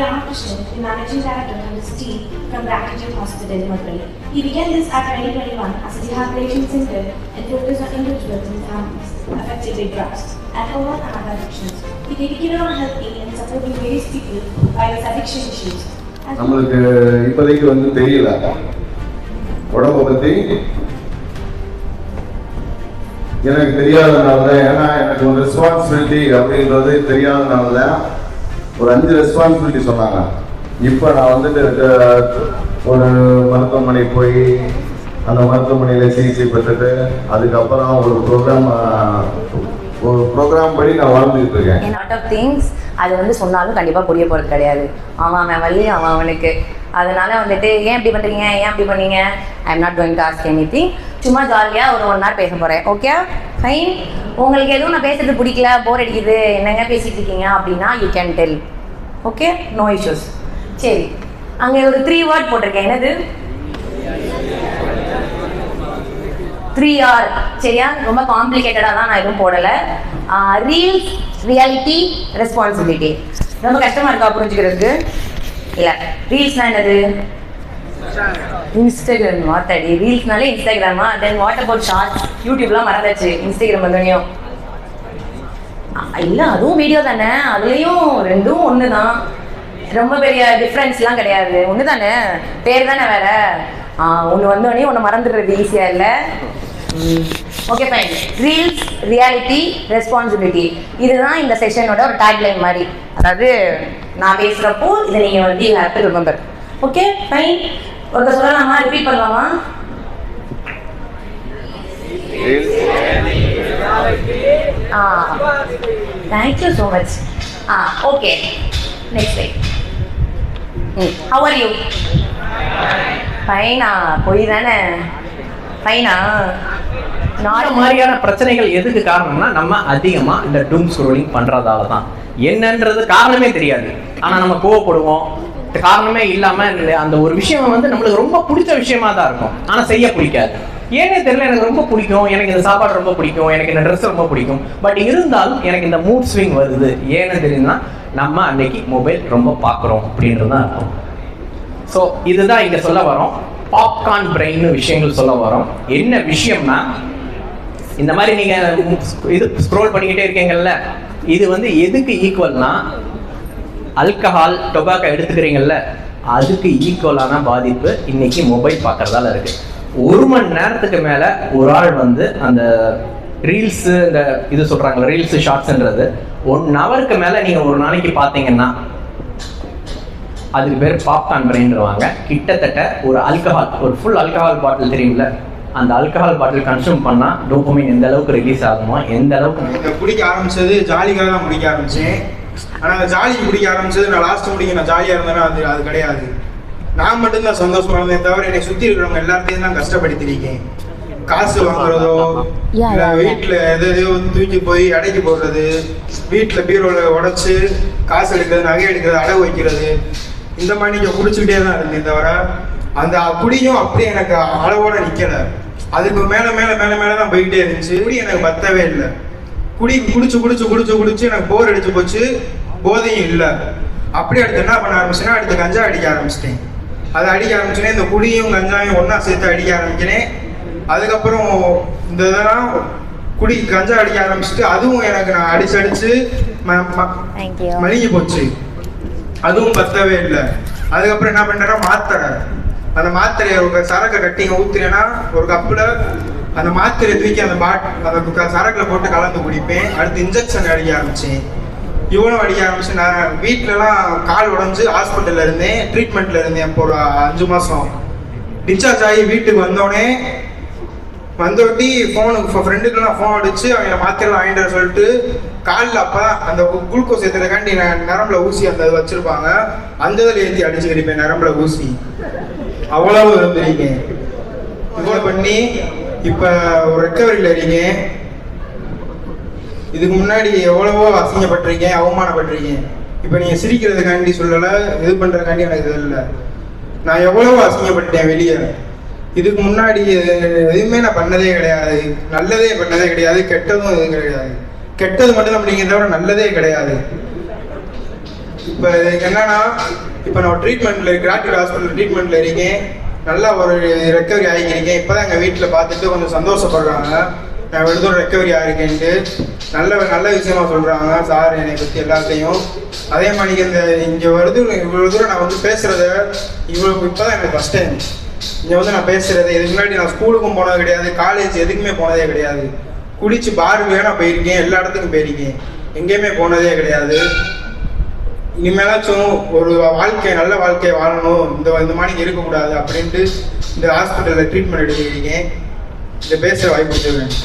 Ramakrishnan, the managing director and his team from Bracketed Hospital in Madurai. He began this at 2021 as a rehabilitation center and focused on individuals and families affected by drugs, alcohol and other addictions. He dedicated on helping and supporting various people by his addiction issues. நம்மளுக்கு இப்போதைக்கு தெரியல உடம்பை பற்றி எனக்கு தெரியாதனால தான். ஏன்னா எனக்கு ஒரு ரெஸ்பான்சிபிலிட்டி அப்படின்றது தெரியாதனால தான் ஒரு 5 ரெஸ்பான்சிபிலிட்டி சொன்னாங்க. இப்போ நான் ஒரு மருத்துவமனை போய் அந்த மருத்துவமனையில் சிகிச்சை பெற்றுட்டு அதுக்கப்புறம் ஒரு ப்ரோக்ராம் படி நான் வாழ்ந்துட்டு இருக்கேன். லாட் ஆஃப் திங்ஸ் அது சொன்னாலும் கண்டிப்பாக புரிய போகிறது கிடையாது. அவன் வள்ளி அவனுக்கு. அதனால ஏன் இப்படி பண்ணுறீங்க, ஏன் அப்படி பண்ணீங்க, I am not going to ask anything. சும்மா ஜாலியாக ஒரு 1 hour பேச போகிறேன். Okay fine. உங்களுக்கு எதுவும் நான் பேசுறது பிடிக்கல, போர் அடிக்குது, என்னங்க பேசிகிட்டு இருக்கீங்க அப்படின்னா you can tell. Okay, no issues. சரி, அங்கே ஒரு 3 word போட்டிருக்கேன். என்னது? 3R. சரியா? ரொம்ப காம்ப்ளிகேட்டடாக தான் நான் எதுவும் போடலை. Reels, reality, responsibility. ரொம்ப கஷ்டமாக இருக்கா புரிஞ்சுக்கிறதுக்கு? இல்லை. ரீல்ஸ்னால் என்னது? இன்ஸ்டாகிராம். மாத்தாடி ரீல்ஸ்னாலே இன்ஸ்டாகிராமா? Then what about shorts? யூடியூப்லாம் மறந்தாச்சு, இன்ஸ்டாகிராம் வந்தோடனையும். இல்லை, அதுவும் வீடியோ தானே, அதுலேயும் ரெண்டும் ஒன்று தான். ரொம்ப பெரிய டிஃப்ரென்ஸ்லாம் கிடையாது, ஒன்று தானே, பேர் தானே வேற. ஒன்று வந்தோடனே ஒன்று மறந்துடுறது ஈஸியாக இல்லை. Okay fine. Reels, reality, responsibility, இதுதான் இந்த செஷனோட ஒரு டேக்லைன் மாதிரி. அதாவது நான் பேசுகிறப்போ இதை நீங்கள் you have to remember. Okay fine. ஒருத்தர் சொல்லலாமா, ரிப்பீட் பண்ணலாமா? Thank you so much. Okay, next time. How are you? ஃபைனா? போய் தானே ஃபைனா? இந்த மாதிரியான பிரச்சனைகள் எதுக்கு காரணம்னா நம்ம அதிகமா இந்த டூம் ஸ்க்ரோலிங் பண்றதால தான். என்னன்றது காரணமே தெரியாது, ஆனா நம்ம கோவப்படுவோம். காரணமே இல்லாம அந்த ஒரு விஷயம் நம்மளுக்கு ரொம்ப பிடிச்ச விஷயமா தான் இருக்கும், ஆனா செய்ய பிடிக்காது. ஏனே தெரியல, எனக்கு ரொம்ப பிடிக்கும், எனக்கு இந்த சாப்பாடு ரொம்ப பிடிக்கும், எனக்கு இந்த ட்ரெஸ் ரொம்ப பிடிக்கும், பட் இருந்தாலும் எனக்கு இந்த மூட் ஸ்விங் வருது. ஏன்னு தெரியுதுன்னா நம்ம அன்னைக்கு மொபைல் ரொம்ப பார்க்குறோம் அப்படின்றது தான் இருக்கும். ஸோ இதுதான் இங்கே சொல்ல வரோம், பாப்கார்ன் பிரெயின் விஷயங்கள் சொல்ல வரோம். என்ன விஷயம்னா, இந்த மாதிரி நீங்கள் இது ஸ்க்ரோல் பண்ணிக்கிட்டே இருக்கீங்கல்ல, இது எதுக்கு ஈக்குவல்னா, ஆல்கஹால், டொபாக்கோ எடுத்துக்கிறீங்கல்ல, அதுக்கு ஈக்குவலான பாதிப்பு இன்னைக்கு மொபைல் பார்க்கறதால இருக்கு. 1 மணி நேரத்துக்கு மேலே ஒரு ஆள் அந்த ரீல்ஸு, இந்த இது சொல்கிறாங்க ரீல்ஸு ஷார்ட்ஸுன்றது 1 ஹவருக்கு மேலே நீங்கள் ஒரு நாளைக்கு பார்த்தீங்கன்னா அதுக்கு பேர் பாப்கார்ன் பிரெயின்வாங்க. கிட்டத்தட்ட ஒரு ஆல்கஹால், ஒரு ஃபுல் ஆல்கஹால் பாட்டில் தெரியும்ல, அந்த ஆல்கஹால் பாட்டில் கன்சியூம் பண்ணால் டோபமைன் எந்த அளவுக்கு ரிலீஸ் ஆகுமோ, எந்த அளவுக்கு. பிடிக்க ஆரம்பிச்சது ஜாலிக்காக தான் பிடிக்க ஆரம்பித்தேன். ஆனால் அந்த ஜாலிக்கு பிடிக்க ஆரம்பிச்சது நான் லாஸ்ட் முடிக்க நான் ஜாலியாக இருந்தேன்னா அது கிடையாது. நான் மட்டும்தான் சந்தோஷமா இருந்தேன், தவிர என்னை சுற்றி இருக்கிறவங்க எல்லாத்தையும் தான் கஷ்டப்படுத்திருக்கேன். காசு வாங்குறதோ, இல்லை வீட்டில் எதையோ தூக்கி போய் அடைக்கி போடுறது, வீட்டில் பீரோவில் உடச்சி காசு எடுக்கிறது, நகை எடுக்கிறது, அடகு வைக்கிறது, இந்த மாதிரி நீங்கள் குடிச்சுக்கிட்டே தான் இருந்தேன். தவிர அந்த குடியும் அப்படியே எனக்கு அளவோட நிற்கலை, அதுக்கு மேலே மேலே மேலே மேலே தான் போய்கிட்டே இருந்துச்சு. குடி எனக்கு பத்தவே இல்லை. குடிச்சு எனக்கு போர் அடிச்சு போச்சு, போதையும் இல்லை. அப்படி அடுத்து என்ன பண்ண ஆரம்பிச்சேன்னா, அடுத்து கஞ்சா அடிக்க ஆரம்பிச்சிட்டேன். அதை அடிக்க ஆரம்பிச்சேனே, இந்த குடியும் கஞ்சாயும் ஒன்றா சேர்த்து அடிக்க ஆரம்பிக்கிறேன். அதுக்கப்புறம் இந்த இதெல்லாம் கஞ்சா அடிக்க ஆரம்பிச்சுட்டு அதுவும் எனக்கு நான் அடிச்சு மலிங்கி போச்சு, அதுவும் பத்தவே இல்லை. அதுக்கப்புறம் என்ன பண்ணுறேன்னா, அந்த மாத்திரையை ஒரு சரக்கை கட்டி ஊத்துறேன்னா ஒரு கப்பில் அந்த மாத்திரையை தூக்கி அந்த சரக்கில் போட்டு கலந்து குடிப்பேன். அடுத்து இன்ஜெக்ஷன் அடிக்க ஆரம்பித்தேன். இவ்வளோ அடிக்க ஆரம்பிச்சு. நான் வீட்டிலலாம் கால் உடஞ்சி ஹாஸ்பிட்டலில் இருந்தேன், ட்ரீட்மெண்ட்டில் இருந்தேன். இப்போ ஒரு 5 மாதம் டிஸ்சார்ஜ் ஆகி வீட்டுக்கு வந்தோட்டி ஃப்ரெண்டுக்கெல்லாம் ஃபோன் அடிச்சு அவங்க மாத்திரைலாம் வாங்கிட்டு வர சொல்லிட்டு, காலில் அப்போ அந்த குளுக்கோஸ் ஏற்றுறதுக்காண்டி நரம்பில் ஊசி அந்த வச்சுருப்பாங்க, அந்த இதில் ஏற்றி அடிச்சுக்கிருப்பேன் நரம்பில் ஊசி. அவ்வளவு இருந்திருக்கேன். இவ்வளோ பண்ணி இப்போ ஒரு ரெக்கவரியில் இருக்கேன். இதுக்கு முன்னாடி எவ்வளவோ அசிங்கப்பட்டிருக்கேன், அவமானப்பட்டிருக்கேன். இப்போ நீங்கள் சிரிக்கிறதுக்காண்டி சொல்லலை, இது பண்ணுறதுக்காண்டி எனக்கு இது இல்லை. நான் எவ்வளவோ அசிங்கப்பட்டேன் வெளியே. இதுக்கு முன்னாடி எதுவுமே நான் பண்ணதே கிடையாது, நல்லதே பண்ணதே கிடையாது, கெட்டதும் எதுவும் கிடையாது. கெட்டது மட்டும் தான் அப்படிங்கிறத விட நல்லதே கிடையாது. இப்போ என்னன்னா, இப்போ நான் ட்ரீட்மெண்ட்டில் கிராட்டிவ் ஹாஸ்பிட்டல் ட்ரீட்மெண்ட்டில் இருக்கேன், நல்லா ஒரு ரெக்கவரி ஆகிக்கிறேன். இப்போ தான் எங்கள் வீட்டில் பார்த்துட்டு கொஞ்சம் சந்தோஷப்படுறாங்க, நான் வெறும் ரெக்கவரி ஆகிருக்கேன்ட்டு நல்ல விஷயமா சொல்கிறாங்க சார் என்னை பற்றி எல்லாத்தையும். அதே மாதிரி இங்கே இவ்வளோ தூரம் நான் வந்து பேசுகிறத இப்போ தான் எனக்கு ஃபஸ்ட் டைம் இங்கே வந்து நான் பேசுகிறது. இதுக்கு முன்னாடி நான் ஸ்கூலுக்கும் போனது கிடையாது, காலேஜ் எதுக்குமே போனதே கிடையாது. குடிச்சு பார் வேணா போயிருக்கேன், எல்லா இடத்துக்கும் போயிருக்கேன், எங்கேயுமே போனதே கிடையாது. இனிமேலாச்சும் ஒரு நல்ல வாழ்க்கையை வாழணும், இந்த மாதிரி இருக்கக்கூடாது அப்படின்ட்டு இந்த ஹாஸ்பிட்டலில் ட்ரீட்மெண்ட் எடுத்துக்கிட்டீங்க. இதை பேசுகிற வாய்ப்பு கொடுத்துருக்கேன்.